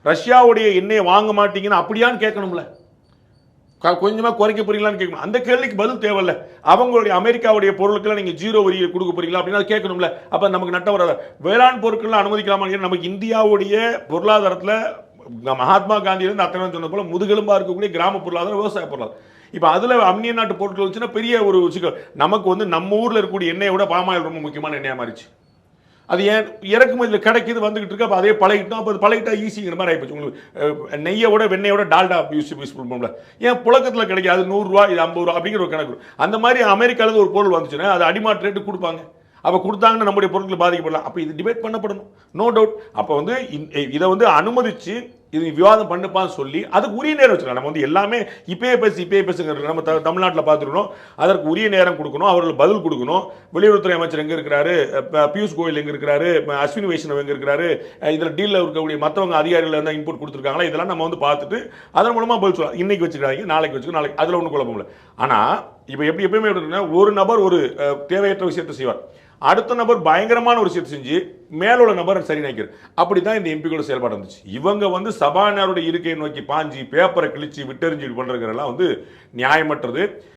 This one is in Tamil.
ரஷ்யாவுடைய எண்ணெயை வாங்க மாட்டீங்கன்னு அப்படியான்னு கேட்கணும்ல. கொஞ்சமா குறைக்க போறீங்களான்னு கேட்கணும். அந்த கேள்விக்கு பதில் தேவையில்ல. அவங்களுடைய அமெரிக்காவுடைய பொருட்களை நீங்க 0 வரி கொடுக்க போறீங்களா அப்படின்னு கேட்கணும்ல. அப்ப நமக்கு நட்டம் வராது. வேளாண் பொருட்கள் அனுமதிக்கலாமா? நமக்கு இந்தியாவுடைய பொருளாதாரத்துல மகாத்மா காந்தியிலிருந்து அத்தனை சொன்ன போல முதுகெலும்பா இருக்கக்கூடிய கிராம பொருளாதாரம், விவசாய பொருளாதாரம். இப்ப அதுல அந்நிய நாட்டு பொருட்கள் வச்சுன்னா பெரிய ஒரு சிக்கல். நமக்கு வந்து நம்ம ஊர்ல இருக்கக்கூடிய எண்ணெயை விட பாமாயில் ரொம்ப முக்கியமான எண்ணெயா மாறிச்சு. அது ஏன் இறக்குமதியில் கிடைக்குது வந்துகிட்டு இருக்கு. அப்போ அதே பழகிட்டோம். அப்போ பழகிட்டா ஈஸிங்கிற மாதிரி ஆகிப்போச்சு. உங்களுக்கு நெய்யோட வெண்ணையோட டால்டா யூஸ் பண்ணல. ஏன் புழக்கத்தில் கிடைக்கும் அது 100 ரூபா இது 50 ரூபா அப்படிங்கிற ஒரு கணக்கு. அந்த மாதிரி அமெரிக்காவில் ஒரு பொருள் வந்துச்சுன்னா அது அடிமாட் ரேட்டு கொடுப்பாங்க. அப்போ கொடுத்தாங்கன்னா நம்முடைய பொருட்கள் பாதிக்கப்படலாம். அப்போ இது டிபேட் பண்ணப்படணும், நோ டவுட். அப்போ வந்து இதை வந்து அனுமதிச்சு இது விவாதம் பண்ணுப்பான்னு சொல்லி அதுக்கு உரிய நேரம் வச்சுக்கலாம். நம்ம வந்து எல்லாமே இப்பயே பேசுங்கிறது நம்ம தமிழ்நாட்டில் பார்த்துருக்கணும். அதற்கு உரிய நேரம் கொடுக்கணும், அவர்கள் பதில் கொடுக்கணும். வெளியுறவுத்துறை அமைச்சர் எங்கே இருக்கிறாரு, பியூஷ் கோயல் எங்கே இருக்கிறாரு, அஸ்வினி வைஷ்ணவ் எங்கே இருக்கிறாரு, இதில் டீலில் இருக்கக்கூடிய மற்றவங்க அதிகாரிகள் இருந்தால் இன்புட் கொடுத்துருக்காங்களா, இதெல்லாம் நம்ம வந்து பார்த்துட்டு அதன் மூலமாக பதில் சொல்லலாம். இன்னைக்கு வச்சுக்கிறாங்க, நாளைக்கு வச்சுக்கோ, நாளைக்கு அதில் ஒன்றும் குழப்பம் இல்லை. ஆனால் இப்போ எப்பயுமே எப்படின்னா ஒரு நபர் ஒரு தேவையற்ற விஷயத்தை செய்வார், அடுத்த நபர் பயங்கரமான ஒரு விஷயத்தை செஞ்சு மேலுள்ள நபர் சரி நினைக்கிறார். அப்படித்தான் இந்த எம்பிகளோட செயல்பாடு இருந்துச்சு. இவங்க வந்து சபாநாயகருடைய இருக்கையை நோக்கி பாஞ்சி பேப்பரை கிழிச்சு விட்டெறிஞ்சு பண்றதுலாம் வந்து நியாயமற்றது.